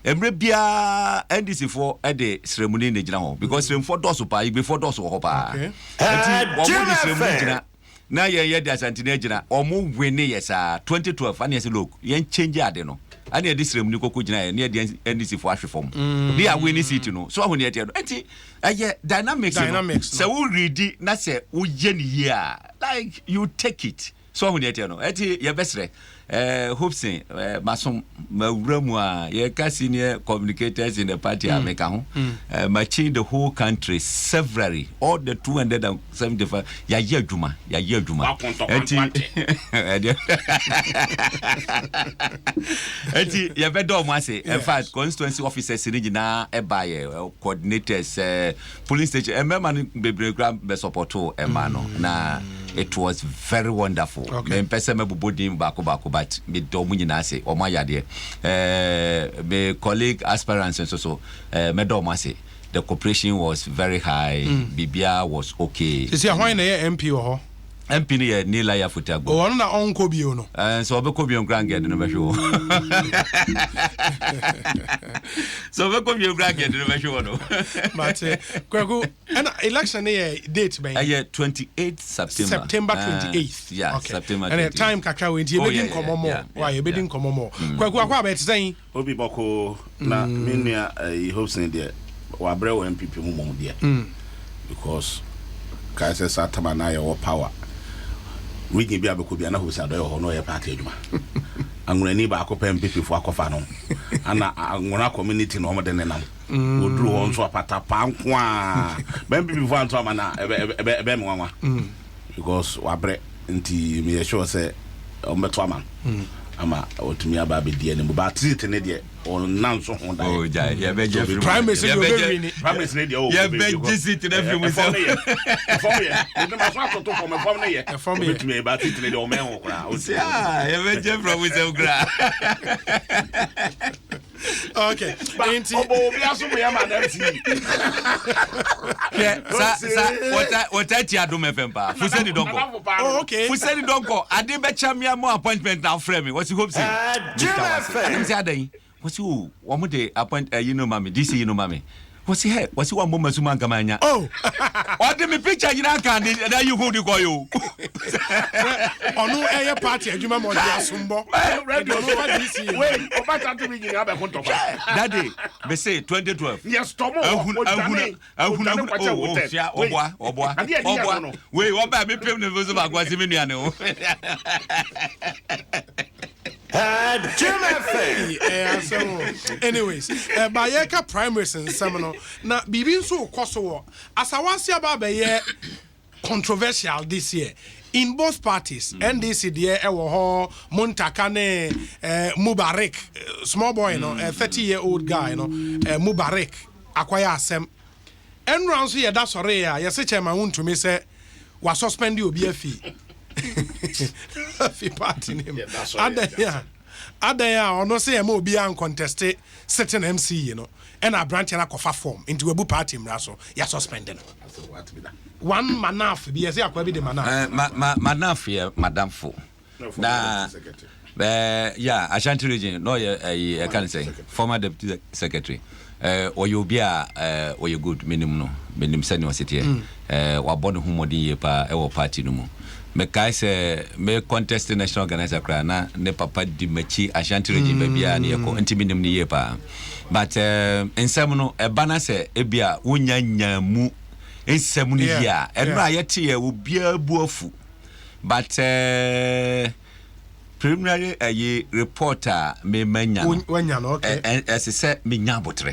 emre bia NDC for e de ceremony na gina ho because ceremony for doso pa before doso ho pa enti omo di ceremony gina na ye de Asante na gina omo win yes 2012 ani say look yen change ade no ani de ceremony koko gina ye na de NDC for ahwefom they are winning city no so ahoni ete no enti dynamics so we ready na say wo ye ni here like you take it so ahoni ete no enti ye besre hoping masom mawuramu a ye ka senior communicators in the party ameka ho matching the whole country severally all the 275 ya ye adwuma enti ye bedo mo ase in fact constituency officers ni gina e baye coordinators police station member bebre gram be support no na it was very wonderful. Me pese me bobodin bako but me do mu nyina se o ma yade me colleague aspirants so me do ma se the cooperation was very high. Bibia was okay. See how na MP ho MP ni Nila ya Futago. O na onko bio no. So be ko bio grandged no be hwo. So be ko bio grandged no be hwo no. But kwaku and election date by 28th September 28th. Yeah, okay. September 28th. And time kakra we ntie bedin komo mo. Why you bedin komo mo. Kwaku akwa be tsan obi boko na menua hoping there wa bre wo MPP mu mo there. Because Kaise Satama na your power. We give you a book na who said no ye party adwuma anwurani ba akopem MPP fo akofa no ana anwura community no mo de nenam oduru ho nso apata panko a MPP fo anto amana ebe me wanwa because wabre nti me sure say ombeto aman ama otumi aba be die ne mo ba treat ne de on nanso ho da oh ja ye be je prime minister you be win prime minister de oh ye be visit na fi mu for me de ma so atoto for me from ne ye otumi ba treat ne de o men ho kra o see ah ye be je from we say kra okay obo bi aso me ma na ti what ti Adom FM pa Fuseni donko oh okay Fuseni donko ade be chamia mo appointment now frame me what you hope say Adom say adan what you wo de appoint you know mami this you know mami what's he what's one moment to man kamanya oh what me picture you can that you hold go you onu eye party adwuma mo dia sombo ready over this year wait over that to be you have a contact that day me say 2012 yes tomo obwa wait what ba me pem ne vozo ba kwasi me nuane o anyways Bayeka primaries and seminal na bibi nso koso asawasi aba be controversial this year in both parties. NDC there ewo ho Muntaka ne Mubarak small boy no 30-year-old guy no Mubarak akwaya asem enran so ye da sore ya ye se chairman wuntumi se wa suspend obi afi fi party name adaya ono say am obi an contest certain MC you know and a branch na kofa form into a party mra so ya suspend no one manaf bi say akwa bi de manaf manaf ye madam fo na yeah Ashanti region no I can say former deputy secretary or you be or you good minimum no minim senior city wa bonu humodin ye pa e wo party no mu me kai say me contest national organizer kra na ne papa di machi Ashanti region ba bia ne yeko ntimi nim ne ye pa but ensem no e bana say e bia wonya nyamu ensem no bia e no ayete ye wo bia buafu but preliminary reporter me manya no okay as say me nya botre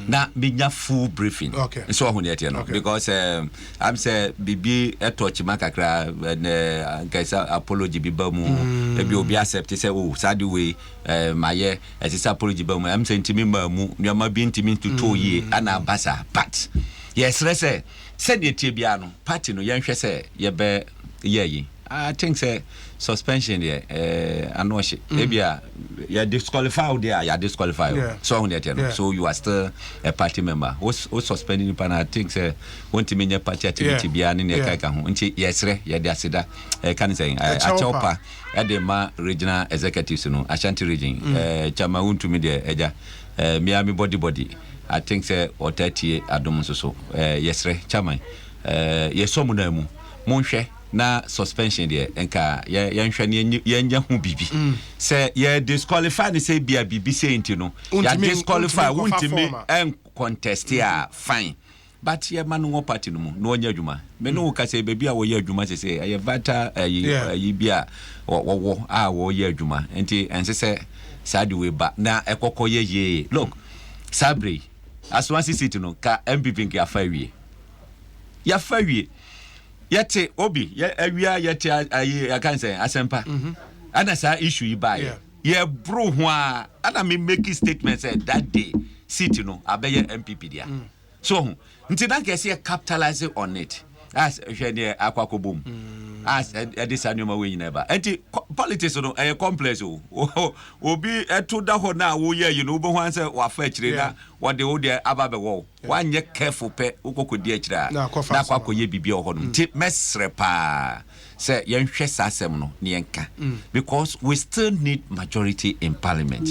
na me nya full briefing okay so ho ne no because I'm say bibi etochi makakra kaisa apology bi ba mu e bi obi accept say oh sad way maye as say apology ba mu I'm say ntimi ma mu nyama bi ntimi to ye ana basa but yes say said ye tie bia no party no yenhwe say ye be ye I think say suspension there anoshi ebia you disqualified there you disqualified so on there so you are still a party member who's suspending you I think say want to mean party activity bia ne ne ka ho nti yesre ye de aseda can say achopa e de ma regional executives no Ashanti region chama want to me there eja Miami body I think say or 30 Adom so yesre chairman yesomu na mu monhwe na suspension there enka yenhwe ne yenya hu bibi say ye disqualify ne say bia bibi say ntino ya disqualify wuntimi en contest ya fine but ye manu party no mu no onya adwuma me no ka say baby a wo ye adwuma say ye vata yi bia wo a wo ye adwuma enti ense say side we ba na ekokọ ye look Sabre Aswansi City no ka MPP nke afawie ya fawie yete obi ya awia yete I can say asempa ana sa issue yi ba ye bro ho a ana me make statement say that day City no abeye MPP dia so nti na ke say capitalize on it as hwede akwakobom as edisanoma we nyina enti politics no complex obi eto da ho na wo ye no bo ho anse wa fa akire na wode wo de ababe wo wanye careful pe ukokodi akira na kwakoye bibia ho no nti mesre pa say yenhwe sasem no ne yenka because we still need majority in parliament.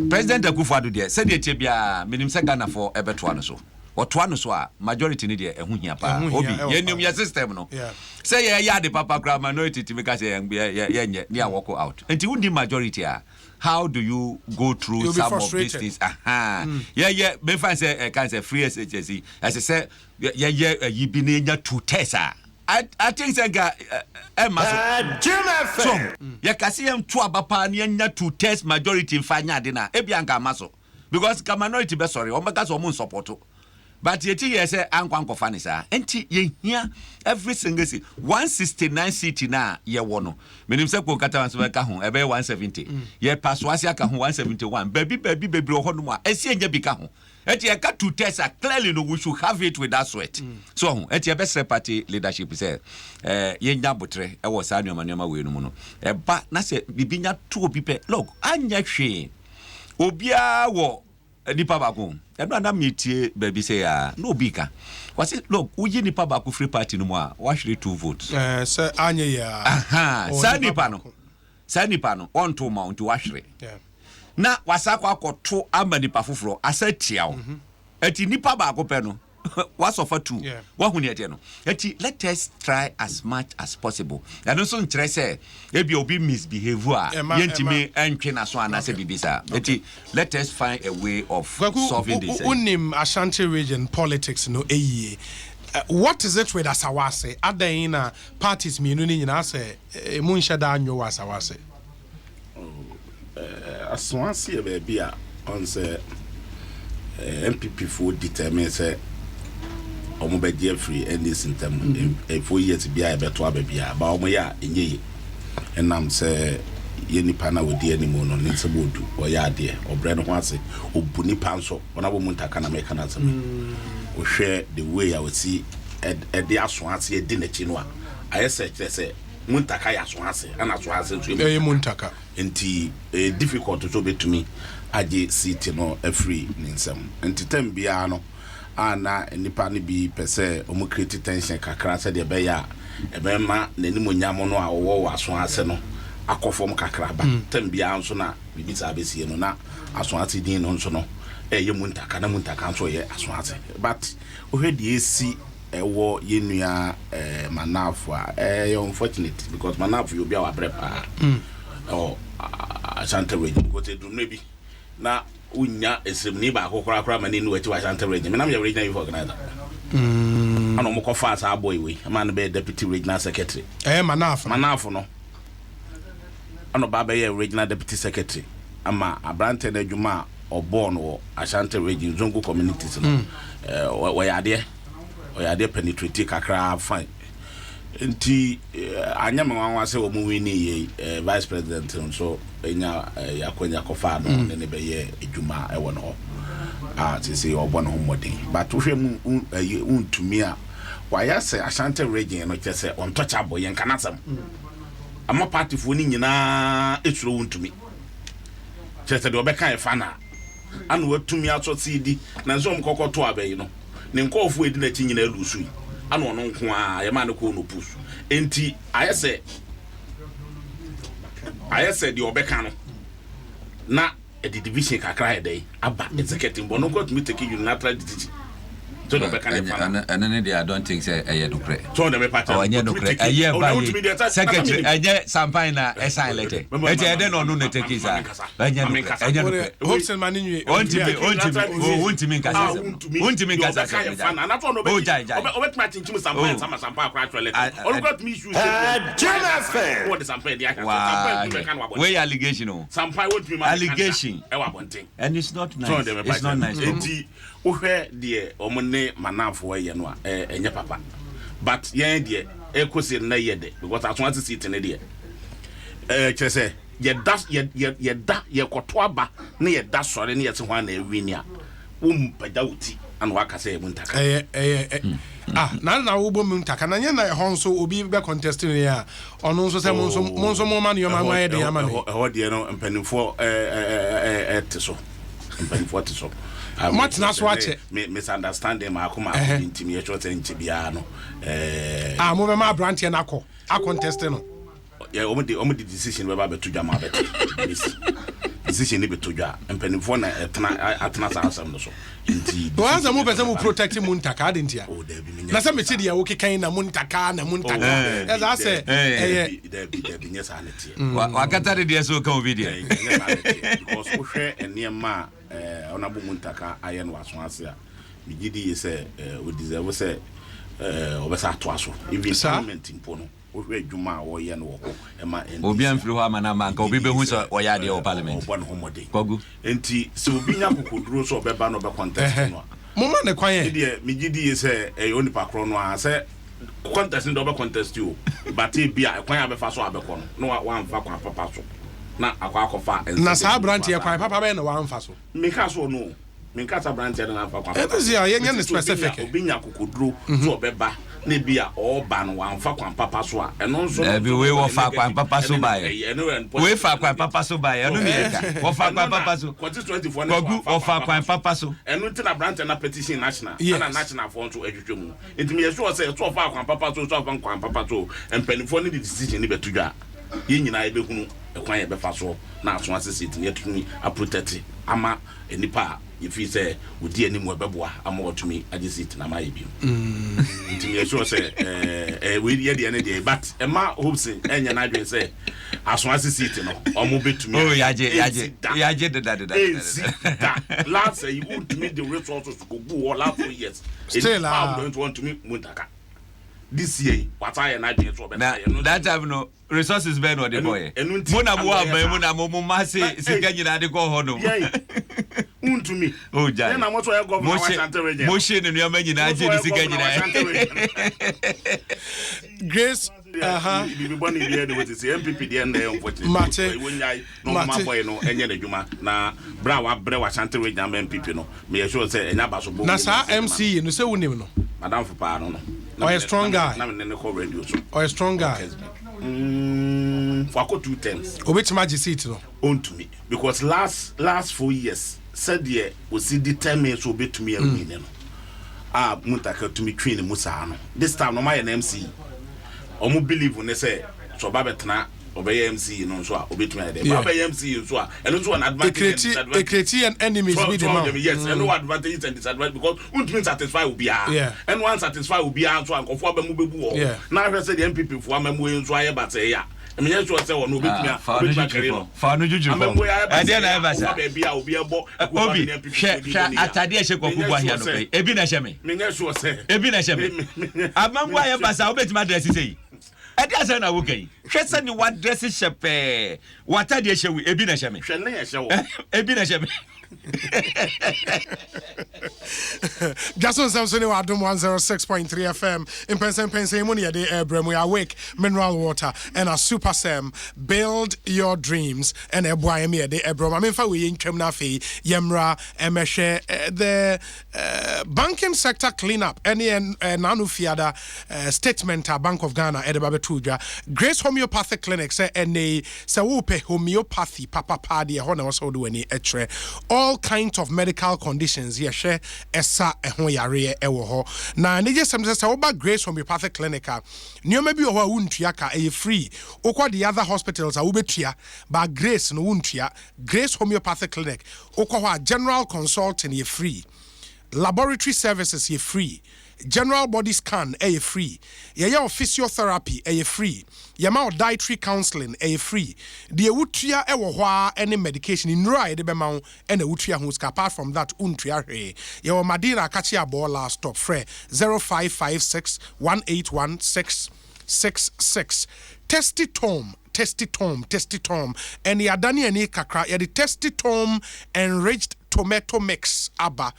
President Akufo-Addo de say de tie bia minim se Ghana for ebeto no so otoa no so a majority ni de ehu hia pa obi yenim ya system no say ya de papa kra minority to make say ye ne walk out and you need majority how do you go through You'll some of these things me fan say can say free SHC as I say you be na two tests I think say so ya kasi em to abapa na nya two test majority fanya de na e bia nka maso because ka minority be sorry o make so mo support. But yet you say ankwanko fanisa enti ye hia every single seat 169 seat na ye wono menim se ko kata wanso ka ho ebe 170 ye paswasi aka ho 171 baby ho no a esi enya bi ka ho enti ye ka to test clearly no we should have it with that sweat so ho enti ye best party leadership say ye nya botre e wo sa nneoma we no mu no e ba na se bibinya to obi pe look anya hwe obia wo nipa bako eno na metie baby say no bika wase look uji nipa bako free party no mu a wahwere 2 votes say anye ya sa nipa no on to mount wahwere na wasakwa akoto ama nipa foforo asatia o eti nipa bako pe no was of 2 wahuni ete no eti let us try as much as possible and also nkyere say ebi obi misbehave a yentimi entwe na so anase bibisa eti let us find a way of solving this unim Ashanti region politics no eyi what is it with Asawase adena parties mienu ni nyina say mu nheda anwo Asawase Asawase e be bia on say MPP for determine say omo be dey free and this in term 4 years bia e beto ababia ba omo ya enye enam say ye nipa na wodi animo no ne sebodu o ya de obre no ho ase obu nipa nso ona bo muntaka na meka na asem o hwe the way I would see e de aso ase e di na chi no a ayese say muntaka ya so ase ana so ase so e muntaka enti difficult to betumi age city no free ninsem enti tem bia no ana nipa ne bi pese omo create tension kakra se de be ya e be ma nanimo nyamo no a wo aso ase no akofom kakra ba tem bia nso na bibi sa besie no na aso ase din no nso no ye muntaka na muntaka nso ye aso ase but ohwedi esi ewo yenua manafo a unfortunate because manafo you be our prepa Ashanti region because they do maybe na unya esemni ba kokora mani no ati Ashanti region me na me regional youth organizer ano mo kofa asa boy we man be deputy regional secretary manafo no ano ba be regional deputy secretary ama abrante na adwuma obo no Ashanti region zongo communities no oyade penetrate kakra fine nti anyama wanwa se wo mu wini vice president nso enya yakonya kofa no ne be ye edwuma e wo no tisi obo no modern but wo hwem untumi a waya se Ashanti region no kese untouchable yen kanasam ama party fo ni nyina eturo untumi kese de obeka e fana anu watumi aso CD na nso mkokoto abayi no ne nkofo edi na chi nyina lusu ana ono nko a ye ma ne ko no push enti ayese de obeka no na the division kakra day aba executive but no got me take unilateral decision so no be can and I don't think say no credit so no be pattern oh no credit secretary sampaign na assign letter e dey no no take is Hobson Maninwe wontimi nkasa oh jai obet ma tinchim sampaign sampa akra toilet all got me issues what the sampaign dey aka we allegation o sampaign won't be allegation e wa bonten and it's not nice enti wohwe de omone manafo ye no enye papa but yen de ekosi na ye de because aso ati sit ne de chese ye da ye koto aba na ye da sore na ye se hwan na ewini a pada uti and waka say muntaka na wo bom muntaka na nye na ho nso obi be contest ne ya ono nso se monso mo ma no ma ma ye de ya ma me ho de no mpanimfo so mpanimfo te so what na so ache misunderstanding ma akoma intimi ye chota ntibia no mo be ma brand ye na a contest no yeah omo the decision we ba beto dwa ma beto decision ni beto dwa mpanimfo na atena sansam no so nti bo anza mo pese mo protect muntaka adentia na se meti dia wo kekan na muntaka as I say there be nyesa anetie wakatare dia so kan video because wo hwe eniema onabu muntaka aye no aso ase a bigidi say we deserve say obesa to aso even parliament impo no wo hwe adwuma wo ye no wo ema obi amfiri ho amana manka obi behu so wo ya de o parliament obo no homode kogu enti se obi nya kokoduro so obeba no be contest no mo ma ne kwan ye de bigidi say onipa kro no a say contest no be contest you but e bia kwan abefa so abekọ no wa amfa kwa papa so na akwa na sa brand ye kwan papa be na wa amfa so meka so no meka sa brand ye na amfa kwa papa e ye nya specific obi nya kokoduro so obeba na bia oba no wa amfa kwa papa so a eno nso be we wo fa kwa papa so ba ye we fa kwa papa so ba ye no me ka wo fa kwa papa so 2024 na wo fa kwa papa so eno nti na brand na petition national na national for nso adwudwe mu enti me yeso say so fa kwa papa so fa kwa papa so empanifo ni decision ni betudwa ye nyina ebe hunu ekwan ye befa so na aso asese enti ye tumi a protect ama enipa if you say odi ani mu ebeboa ama otumi agisit na ma ye bi enti ye sure say we ye de ne de but ema hopes enya na adwen say aso asese iti no omo betumi oh yaje that last say you would meet the resources to go all last 4 years still don't want to meet muntaka this year what I and I did so that have no resources ben or the boy mona bo aban mona mo ma se sika nyina de go ho no unto me oh jai na mo so e governor Washington region mo she ne nyama nyina je de sika nyina Grace bibi boni bi de what say MPP de na unfortunately we nyai no ma boy no enye na dwuma na bra wa bre Washington region MPP no me sure say enya ba so bo na sa MC no se wonim no madam for pa no or a strong guy na me ne call radio so or a strong guy for 2 terms obetima gi seat no on to me because last 4 years said ye we see determine so obetumi a win no muntaka to me twin musa no this time no my MC omo believe ne say so babetna obey MC no so obetumi a dey obey MC so and so an advantage they create an enemies with them yes and no advantage and disadvantage because untumi satisfy will be and one satisfy will be so ankofo abamu bebu na hwe say the MPP fo amamu enso aye batay ya me nya sure say won obetumi a fa no juju ko e dey na eba sa obi ebo obi hwe atade e hwe kwaku ahia no pe ebi na hwe me nya sure say ebi na hwe me amamu aye basa obetumi address say edi asa na wo kan hwe se ni wa dress shepe watade hwe wi ebi na hwe me hwe na ye hwe wo ebi na hwe me Dwaso Nsem wa Adom 106.3 FM in Pensen money de Bremu awake mineral water and a super Sam build your dreams and a boy me de Ebro I mean fa we ntwam na fe yemra emehwe the banking sector cleanup any nanu fiada statement a Bank of Ghana e de babetudwa Grace Homeopathic Clinic say any say wo pe homeopathy papa pa de ho na wo so do ani etre all kinds of medical conditions. Yeshe esa ehon yare ewo ho. Na ne je sem se oba Grace Homeopathic Clinic a nneoma bi ho a wuntua ka e free. Okwa the other hospitals a wobetua ba Grace no wuntua. Grace Homeopathic Clinic okwa ho general consulting ye free. Laboratory services ye free. General body scan free. Your physiotherapy free. Your dietary counseling free. The utria any medication in right the bemau and the utria huska. Apart from that, untria he. Your Madina Kachia Bola stop free 0556 181 666. Testitom, and the Adani and Kakra, the Testitom enriched tomato mix aba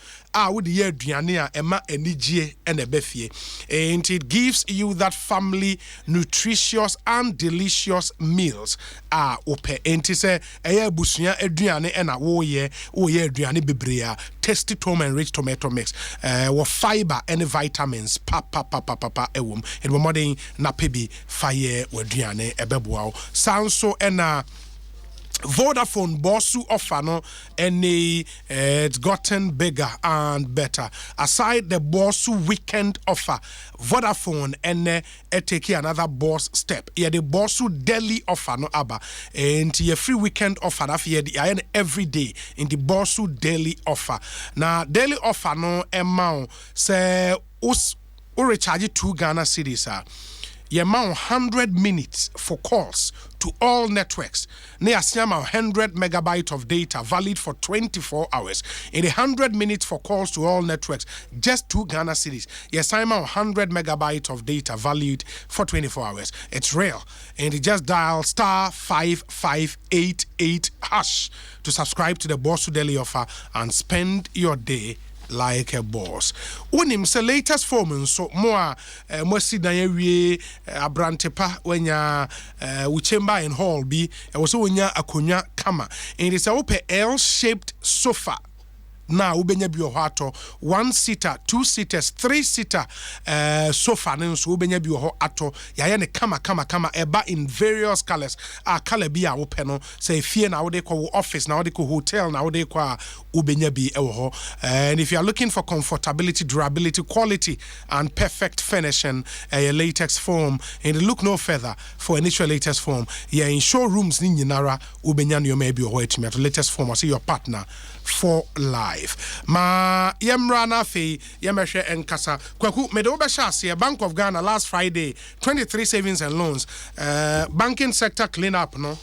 with the aduane ema enigye and ebefie, and it gives you that family nutritious and delicious meals ope enti se eya busua aduane na wo ye aduane bebrea. Testitom enriched tomato mix with fiber and vitamins papa ewom and more than na pebi fire aduane ebeboa sound so ena Vodafone Bosu offer no and it's gotten bigger and better. Aside the Bosu weekend offer, Vodafone and take another boss step. Yeah, the Bosu daily offer no aba and your free weekend offer that the every day in the Bosu daily offer. Now daily offer no amount say us recharge 2 Ghana cedis. You amount 100 minutes for calls to all networks. Near Siama 100 megabytes of data valid for 24 hours. In 100 minutes for calls to all networks, just 2 Ghana cedis. Yes, I'm 100 megabytes of data valued for 24 hours. It's real. And you just dial *5588# to subscribe to the Bosu Daily offer and spend your day like a boss. Unim se latest form so more si dan we abrantepa wenya uchemba in hall bi so wenya akonya kama and it's a open L-shaped sofa. Now ubenya bi ato 1 seater, 2 seaters, 3 seater sofa ne so ubenya bi ato ya ne kama eba in various colors color bi a open no say fie na wo de ko office na wo de ko hotel na wo de ko ubenya bi and if you are looking for comfortability, durability, quality and perfect finishing a latex foam and look no further for initial latex foam in showrooms ni nyinara ubenya no maybe etimi at latest foam or see your partner for life. Ma yemra na fe yemehwe enkasa kwaku mede obehya Bank of Ghana last Friday 23 savings and loans banking sector clean up no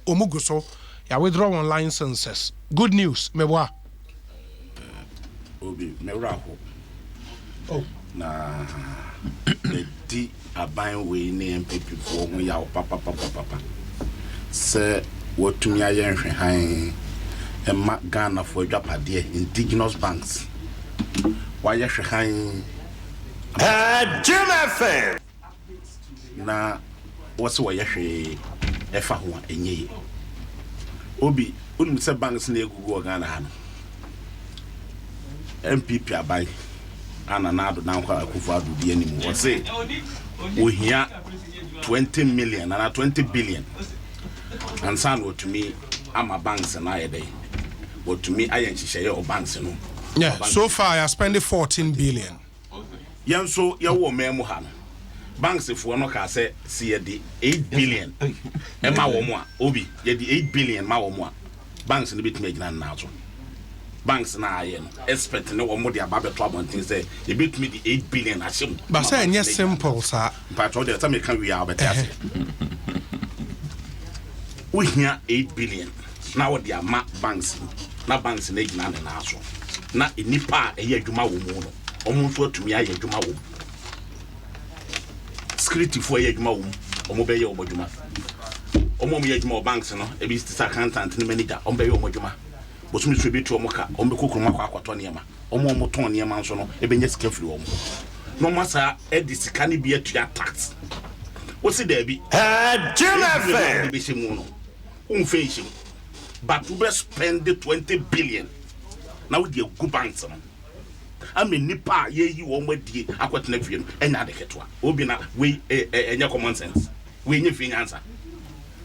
omuguso ya withdraw on licenses. Good news mebwa obi mewra ho na di aban we ne MPP fo ho ya papa se wotumi ayenhwe han Emma Ghana for Japade indigenous banks. Why you hang Jim FM na what's why you efa ho enye obi unim se banks na egugu Ghana ha MPP abai ana na ado na kwa akufu ado di anim wo say wo hia 20 million and 20 billion and san to me ama banks na yede. But to me, I ain't share your banks, no. Yeah, so far I spent 14 billion. Yan so ya wo memo ha no. Banks if we no ka say see the 8 billion. E ma wo mo a obi ye the 8 billion ma wo mo a. Banks no bit make na so. Banks na aye no. Expect no wo mo the ababe to abontin say e bit me the 8 billion ashim. But say any simple sir. But all the time can we are better. We here 8 billion. Now what the banks na banks na gina na so na enipa eye adwuma wo mu no omo so atumi aye adwuma wo security for eye adwuma wo omo be ye obodwuma omo me adwuma banks no e bi state accountant ne manager omo be ye obodwuma bosumi so be tu omo ka omo be kokroma kwa akwato ne ma omo ton ne ma so no e be nya sika firi omo no masa e di sika ne bi atua tax wo si da bi Jim be se mu no unfeishim but we spend the 20 billion. Now with the good banks. I mean, Nipa, ye won't wait the aquat nevian, and not the ketwa. Obina, we, and your common sense. We need answer.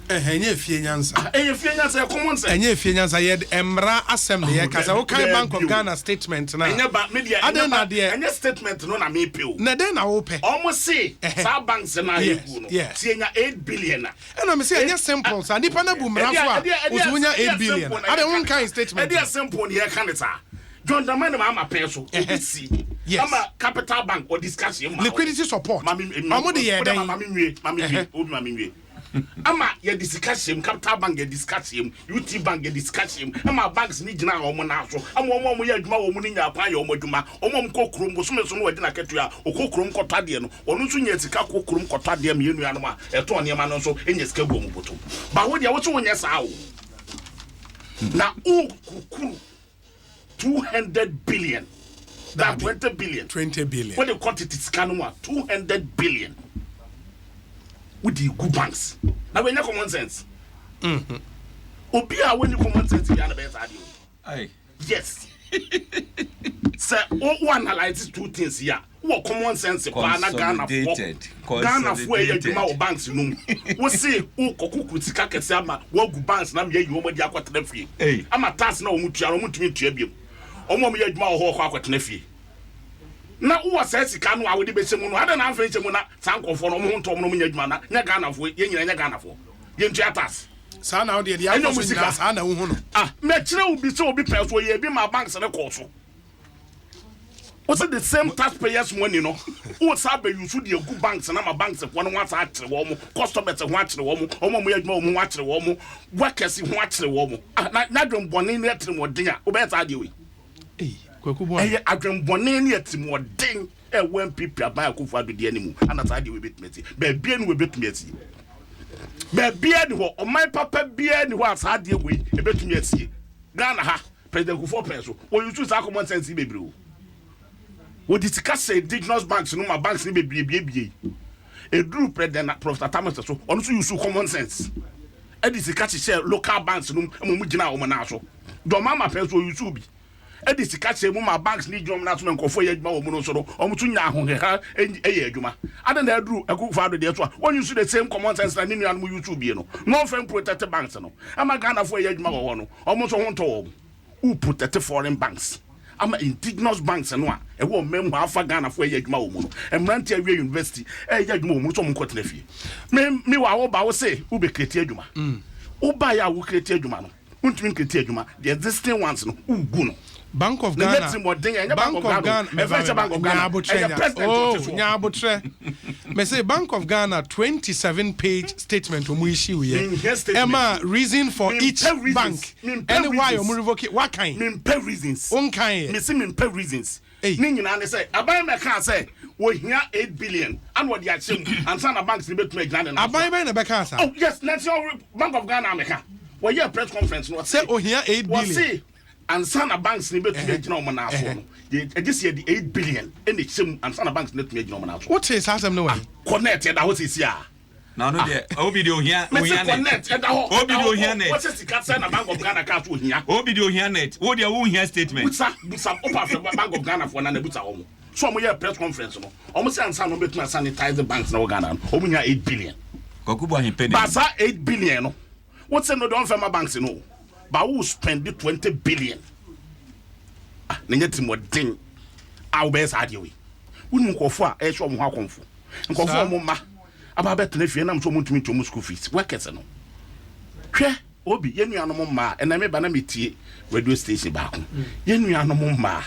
Enye fie nyansa. Enye fie nyansa common sense. Enye fie nyansa ye emra assembly ye kasa wo kan Bank of Ghana statement na. Enye ba media enye statement no na me pay. Na den na wo pe. Almost say sa banks na ye ku no. See enya 8 billion na. Na me say enye simple sa nipa na bu mra so a ozunya 8 billion. Ade won kan statement. Enye simple ne ye kan it a. John Dramani ma ama pay so obisi. Ama Capital Bank or discussion liquidity support. Mamo de ye den. Mami nwe. Ama ye discussion Capital Bank ye discussion UT Bank ye discussion ama banks ni gina omo na so ama omo ye adwuma omo ni nya kwa ye omo adwuma omo mkokrom bo so me so no wadi na ketu a okokrom kotade no ono nso nya sika kokrom kotade me yenu anoma eto ne ma no so enya sika bo mu boto ba wo dia wo so wonya saa wo na ukukuru 200 billion that 20 billion what the quantity sika no 200 billion with the good banks. Now when you common sense. Obia when you common sense you are the best idea. Aye. Yes. Sir, one analyze two things here. What common sense Ghana Ghana for your banks no. We say o koku kritika kese ama wo gu banks na me yi wo di akwatena fie. Ama tax na o mutua no mutumi tua biem. Omo me yi adwuma wo ho akwatena fie. Na wo say sika no a wo de be chemu no ada na amfa chemu na sankofo no mo nto mo nya adwuma na nya Ghana fo ye nyina nya Ghana fo ye ntua tax sa na wo de ya ko sika sa na wo hu no me kire obi so obi pɛ so ye bi ma banks ne kɔ so what's the same taxpayers money no wo sa be use the good banks na ma banks fo no wasa akyere wo mo customers ho akyere wo mo omo mo adwuma wo mo akyere wo mo workers ho akyere wo mo na dwom bɔne ne akyere mo den a wo bɛ sa de we eye adwembone ne atimodin e wan pipi aban akofo adode animu anata de we betumeti ba bia ne we betumeti ba bia ne ho oman papa bia ne ho asade we e betumeti Ghana ha president Kufuor peso o you choose common sense bebre o wo ditika say indigenous banks no ma banks ne bebre e duru president Professor Thomas so ono so use common sense e ditika share local banks no mu gina o na so do mama peso use bi edi sika chemu ma banks ni dwom na so nkofo ye adwuma wo mu no so no omutu nya ahohe ha eye adwuma ada na aduru akufo ado de so a won use the same common sense na ninu anu YouTube bi no no friend protect banks no ama Ghana fo ye adwuma wo no omuso ho nto wo who protect foreign banks ama indigenous banks no a e wo mem afa Ghana fo ye adwuma wo mu no emrante awie university ye adwuma wo mu so mo nkotena fie me wa wo ba wo say wo be create adwuma wo ba ya wo create adwuma no untumi create adwuma the existing ones no ugu no Bank of Ghana. Bank of Ghana. Oh, Nyabotre. Me say Bank of Ghana 27-page statement issue here. Emma reason for each bank. And why you revoke it? What kind? Me pay reasons. One kind. Me say me pay reasons. Ninyi na say abai me can say we here 8 billion and what the action and some banks need to make Ghana. Abai me na be can say. Oh yes, National Bank of Ghana me can. We here press conference no say oh here 8 billion. And Sana banks need to make no man now. This year the 8 billion and it's and Sana banks need to make no man now. What is Hasam no way? Connected, that was here. Now, no, Obidio here. Obidio here net. What's the cat sign a Bank of Ghana cat here? Obidio here net. What your own here statement? Some upper from Bank of Ghana for another home. So we have press conference. Almost and some of it to sanitize the banks now Ghana. Open here 8 billion. Kokuba him penny. Basa 8 billion. What's the no don't from my banks no? But who spend the 20 billion? Nanyeti mo ding. Our best idea. We no go for e show mo ha konfo. Nkofo mo ma. Aba betene fie na mso mo ntumi to mo school fees. Workers no. Hwe obi ye nuanom ma e na me ba na metie radio station ba ko. Ye nuanom ma.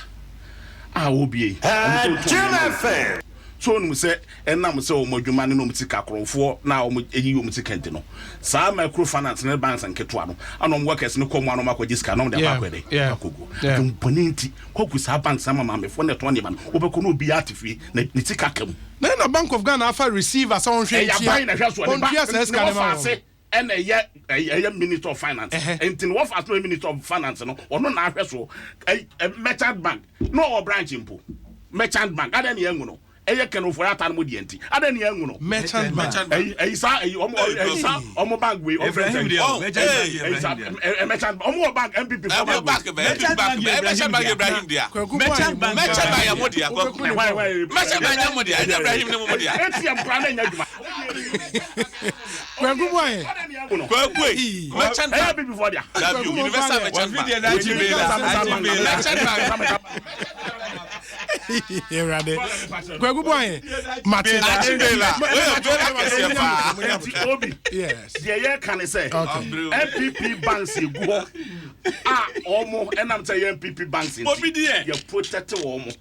Obi e. So no say enam say o modwuma ne no mtika krofo na o eyi o mtika nti no saa microfinance ne banks anketo ano anom workers ne komo anom akwaji sika no de akwede akogo component koku saa banks ama mamefo ne to ne man obeko no obi atifie na tika kam na Bank of Ghana afa receive as on hwe and a Minister of Finance. And in what as Minister of Finance no or no na ahwe so a merchant bank no or branch impo merchant bank ada ne yangu no eye kenu for atan mo dienti ada ne yangu no merchant bank omo bank we Ibrahim merchant omo bank MPP for bank merchant bank Ibrahim dia merchant bank ya modia merchant bank ya modia Ibrahim ne modia ATM plan na nyaduma Kwaku boy. Kwaku. Merchant bank before there. Universal merchant bank. Erade. Kwaku boy. Martin. Yes. Yeah, can I say? MPP banks you go. Almost, and I'm saying MPP banks. Obi there. You protect almost.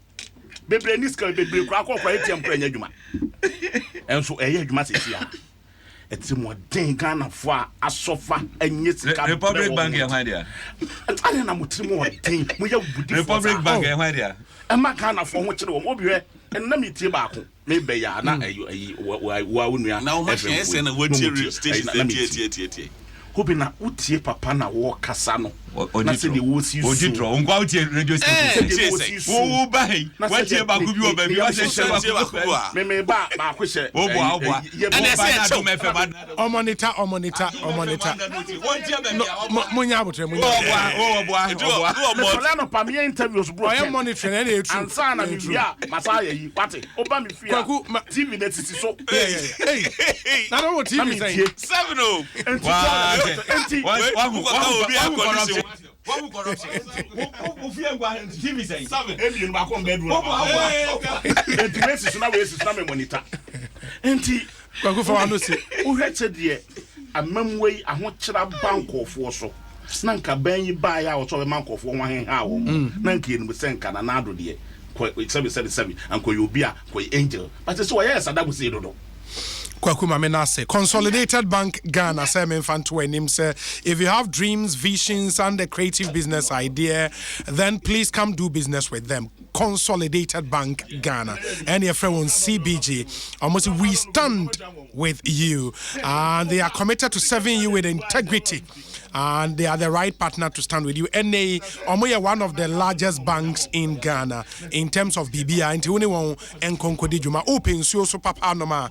Bebre ni ska bebre kwa ATM pra nya dwuma. Enso eye dwuma sesi a. Eti mo den Ghana fo a asofa enye sika Republic Bank ya hwan dia. Ane na motiri mo den mo ya budi Republic Bank ya hwan dia. E ma Ghana fo ho kire wo obi hwe enna metie baako me be ya na ayi wa wonua na wo hye ese na watie station tie Hobi na utie papa na wo kasa no na se de wo si o ditro nkwa utie radio station wo bai watie ba ku bi o ba bi wa se ba ku me ba ko hye wo bo ana se Adom FM o monitor munya abotre munya no pa me interviews bro I am monitoring any true ansa na me bia masa ya yi pate oba me fia TV na titi so hey na no TV say 7 enti corruption TV say 7 ebien ba ko bedroom enti mesi so na we esi na me monitor enti Kwaku for no say wo hweche de amamwei ahokyera bankofo so na nka ban yi ba ya oto be mankofo ho ahenha wo na nka enu senka na ado de ko 7 anko yobia ko angel but so why yes adabu say dodo Kwaku Mamena say Consolidated Bank Ghana say menfanto anim say if you have dreams, visions and a creative business idea, then please come do business with them. Consolidated Bank Ghana and your friend on CBG almost we stand with you and they are committed to serving you with integrity and they are the right partner to stand with you. And they are one of the largest banks in Ghana in terms of BBI and only one and Konkodi Juma open so papa noma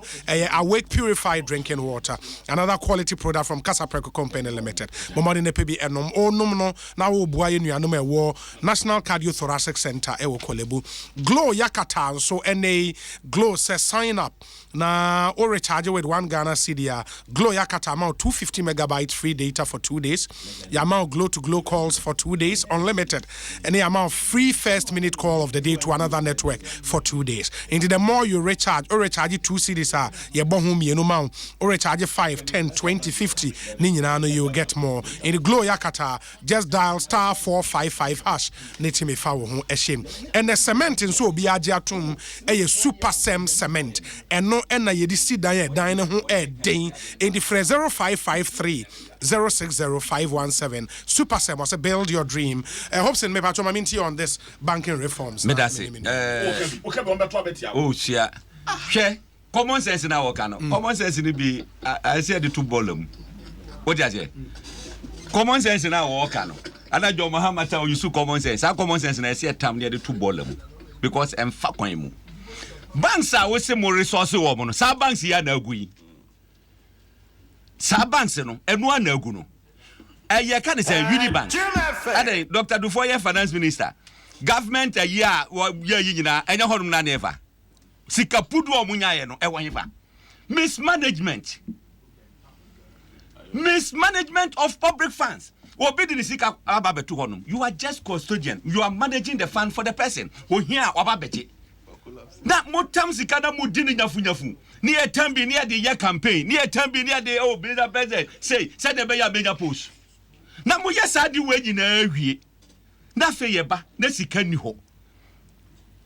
awake purified drinking water, another quality product from Casapreco Company Limited. Momodi ne pebi enom o no na wo boaye nuanom ewo National Cardiothoracic Center ewo Kolebu. Glow Yakata so NA Glow says sign up na or recharge with 1 Ghana cedi. Glow Yakata amount 250 megabytes free data for 2 days. The amount glow to glow calls for 2 days unlimited. And the amount free first minute call of the day to another network for 2 days. Into the more you recharge, or recharge 2 cedis you bohum you know or recharge 5, 10, 20, 50 ninja you will get more. In the Glow Yakata just dial *455# netime fa wo ho ehim. And the cement in so biaje atom a super sem cement and no na yedi si dan ho den in the 0553 060517 Super Sem was build your dream. Hopes and me patcho maminti on this banking reforms. Me that's it. Oh share. Share. Common sense na work no. Common sense ni be I say the two bolum. What you say? Common sense na work no. Ana jo Muhammad ta use common sense. That common sense na say tam near the two bolum because emfa kwan mu. Banks are we say more resources wo mo no. Sa banks ya na agui. Sa banks no enu ana agu no. Eye ka ne say Unibank. Ade Dr. Dufoye finance minister. Government a year ye nyina enya honum na never. Sika pudu omunyaye no e wanyefa. Mismanagement of public funds. Obedi ni sika ababetu honum. You are just custodian. You are managing the fund for the person. Wo hia ababeche. Na motam sika na mudini nyafu. Ni etambi ni ade ye campaign. Ni etambi ni ade oh business president. Say the be ya meja post. Na mo yesa di we nyina ahwie. Na fe ye ba na sika ni ho.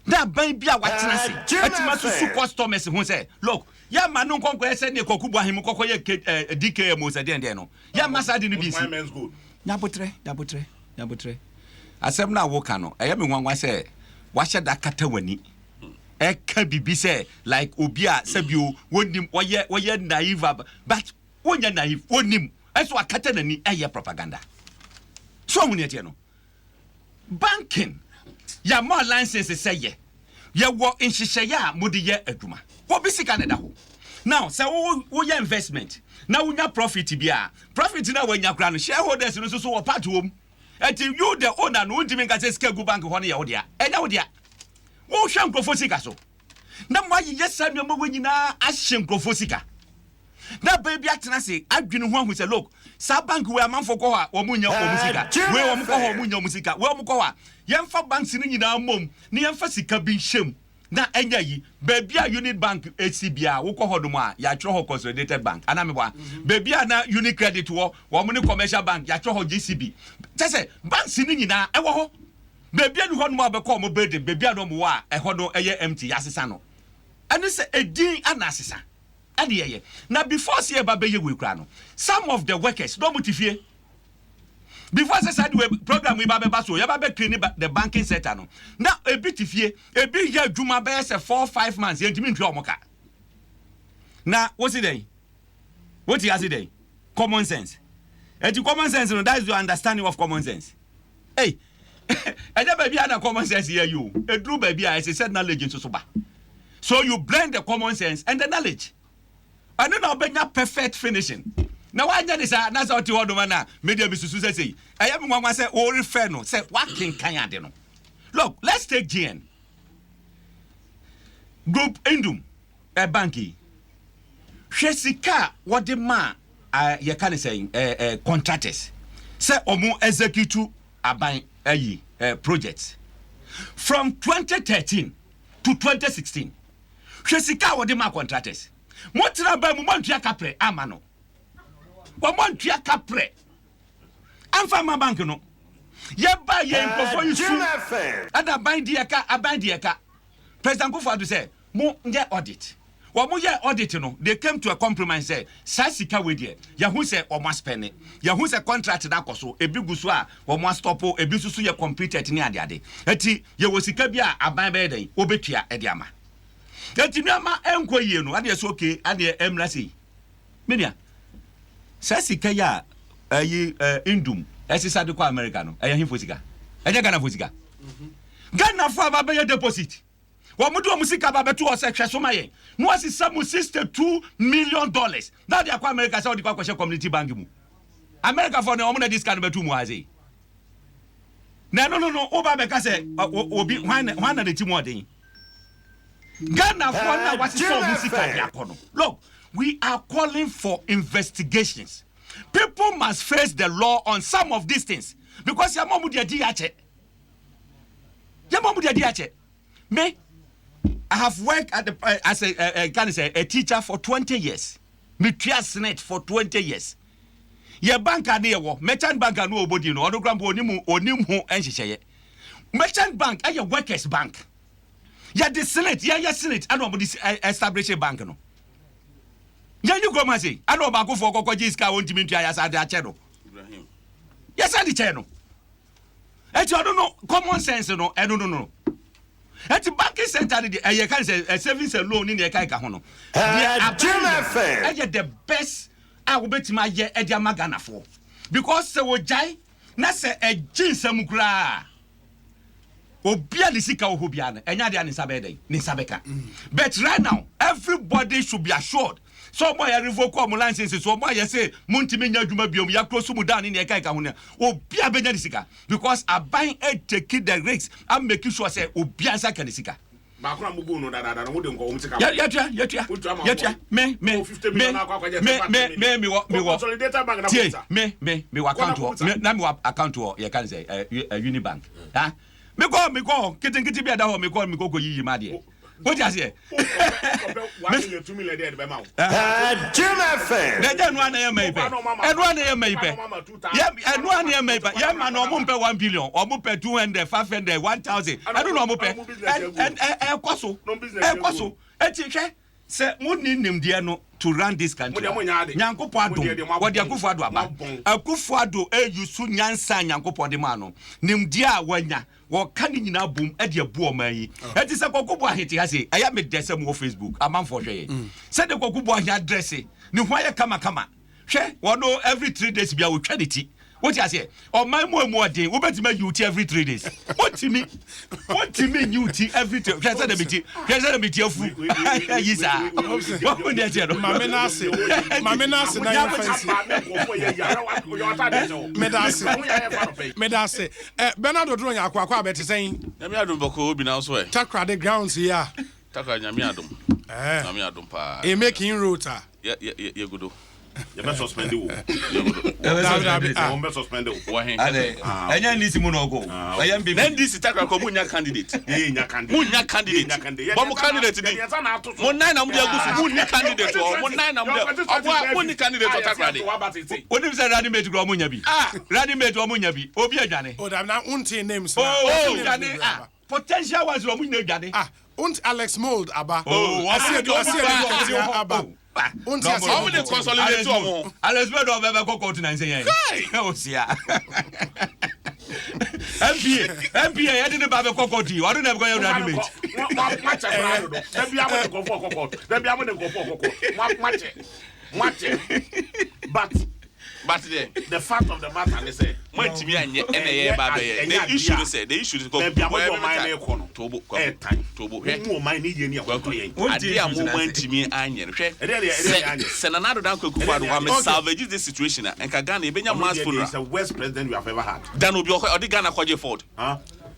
That baby a watching say atima susu customers who say look ya ma no nkonko say ne koku bo ahim kokko ye DK mo say den no ya masa di no bi si nyabotre asem na wo ka no eye me nwanwa say wahye da kata wani e ka bibi say like obi a sabio wonim woye naive but wonya naive wonim eso akata nani eye propaganda so mu ne tie no banking ya more licenses say ye wo inhihye ya mudi ye aduma wo bisika ne da ho now say wo ye investment na wo nya profit bia profit na wo nya kra no shareholders no so wo part wo until you the owner no ntimi nka say sika go bank ho ne ye wo dia enya wo dia wo hwe nkrofo sika so na mo ye sa nwa mo nyina ahye nkrofo sika na baby atena say adwene ho ahu say look sa bank we amanfo ko ha omunya omusika we omko ho omunya omusika we omko ha yemfa banks ni nyina mom ni yemfa sika bi hyem na enya yi baby a unit bank HCBA wo ko hodom a ya twere ho consolidated bank ana me bwa baby a na unit credit wo mo ni commercial bank ya twere ho GCB tese banks ni nyina e wo ho baby anu hodom a be ko mo building baby anu mo wa e hodo eye empty ya sesa no anu se edin ana sesa ade ye na before see eba be ye we kra no some of the workers no mutifie before say side we program we ba so ya ba clean the banking sector no na ebi tifie ebi ya adwuma be say 4-5 months yentimi ntwe omoka na what is dey what you say dey common sense and common sense no that is your understanding of common sense hey eja baby ana common sense here you edru baby I say said knowledge so ba so you blend the common sense and the knowledge and then obenya perfect finishing. Now why that is na so ti hodo na media bisusu say I am nwanwa say o refer no say what kan ade no. Look, let's take GN Group Endum a banki hwesika what the man ye can say contractors say omo execute aban ayi projects from 2013 to 2016 hwesika what the man contractors motra ba mu mantua kapre amano wo mantua kapre amfa ma bank no ye ba ye nkofo yusu ada ban die ka President Kufuor say mo nge audit wo mo ye audit no they came to a compromise say sasika we there ya hu say o mo spend ya hu say contract na koso ebi guso a wo mo stop ebi susu ye completed ni ade ati ye wo sika bi a aban be den obetua e de ama ati mi ama enko yie no ade so okay ade emra sei menia sasika ya ayi indum esisa de kwa America no eya hin fosika eja Ghana fosika Ghana fo aba be deposit wo mudu o musika ba betu o se hweso maye no asisa mu $62 million na de kwa America say o de kwa kwhye community bank mu America for na o mu na discount betu mu aze na no o ba be ka say obi hwan na de ti mu odin Ghana for na wasisa o musika de akono. Look, we are calling for investigations. People must face the law on some of these things because your mom would me I have worked at the as a teacher for 20 years. Me Senate for 20 years. Your bank are there, merchant bank are nobody, no, onim ho enhihye. Merchant bank are your workers bank. Ya the Senate, ya Senate, and nobody establish a bank no. Ya you go say, I know ba go for kokoji iska won timi ntua ya sa de ache no. Ibrahim. Yes, I de che no. I don't know common sense no, no. At the banking center you can say savings and loan in the kai ka ho no. The best I will bet my year e dia magana for. Because se wo jai na se e jinsam kura. Obia ni sika wo bia na enya dia ni sabede ni sabeka. But right now everybody should be assured. So boy ya revoke am license so boy ya say muntimi nya adwuma biom ya close mu down ni e kai ka ho na obia benya ni sika because aban e take the risks and make sure say obia sa ka ni sika ba kura mu go no dada no de nko umtika yatua me consolidated bank na kwata me account na me account you can say Unibank ha me go kitinkiti bia da ho me go yiyi ma de what you say? 1 million there be ma. Jim FM. The January na me pay. Edwan na me pay. Yeah, Edwan na me pay. Yeah man, o mo pay 1 billion, o mo pay 200, 500, 1000. I don't know o mo pay. And kwaso. Kwaso. Eti hwe se mo nim de no to run this country. Nyankopo Adom. What Akufo Addo aba. Akufo Addo yusu nyansa Nyankopo de ma no. Nim de a wanya. Wo kan nyina bom e de abu o man yi e ti se kokubo ahete ha se aya me dese mo Facebook amanfo hwe se de kokubo ahia address ni ho aye kama hwe wo no every 3 days bia wo twa de ti wo ti ase o man mo odin wo betima UT every 3 days what me UT every 3 hwe se de me ti afu yi sa wo ne ti no mame na ase na ya fancy me da ase Bernardo Dron yakwa abete sen nyame adom bako obi na so e takra the grounds here takra nyame adom Nami Adom pa. E making rota. Yeah, good. You must suspend you. You must suspend you. Anya nisi mu no go. Aya mbi. Then this is takra ko munya candidate. Munya candidate. But mo candidate ni. Mo nine am dey go munya candidate o. Mo nine am dey. Obo munya candidate o takra dey. Onim say ready mate go munya bi. Ready mate o munya bi. Obi adwane. Oh, that na unti names. Oh, adwane. Potential ones o munya adwane. Und Alex Mold aba. I see aba. How many consolidate omo? Alex Mold o bebe ko court na say yan. O sia. MPA ya didn't ba be ko court. I don't have go your ready mate. Match abrado. Dem bia mo dey go for court. Dem bia mo dey go for court. Match. But the fact of the matter is say When to me and the issue is the issue is go Tobo mine need any of moment to me anya Senanado dan Kukuado wa salvage this situation and Kagana Benya mass funeral is the worst president we have ever had. Dan Obi Ghana kwaje Ford.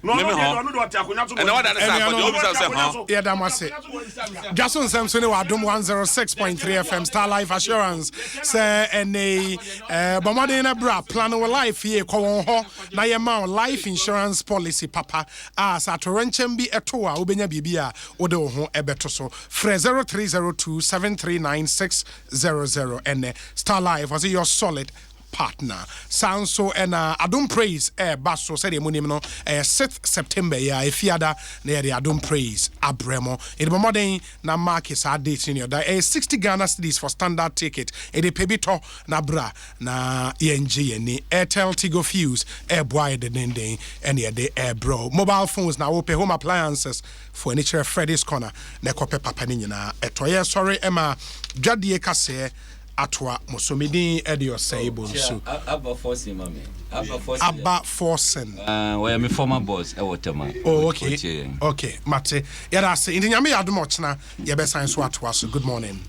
No, and what that is yeah, that must say. Dwaso Nsem so ne wa Adom 106.3 FM Star Life Assurance. Say any bomade na bra plan we life here ko won ho na ye ma life insurance policy papa as atorenchem bi eto a obenya bibia wo de wo ho ebeto so. Free 0302 739 and Star Life was your solid partner. Sound so and Adom Praise basso said the monim no 6th September ya efiada na the Adom Praise abremo it be modern na mark is our date in your 60 Ghana cedis for standard ticket e de pebito na bra na ENG ni Airtel Tigo Fuse boy the den and the bro mobile phones na open home appliances for any Freddy's corner na kope papa ni nyina etoye sorry Emma dwadie kase atwa musomidi edio saibo nso Abba Forcing mami Abba Forcing where my former boss e wotema oh okay mate yada say ndi nyame yadom ochna ye be san so atwa so good morning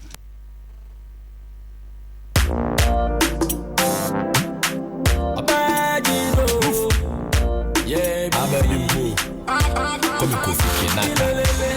yeah baby come Kofi Kinaka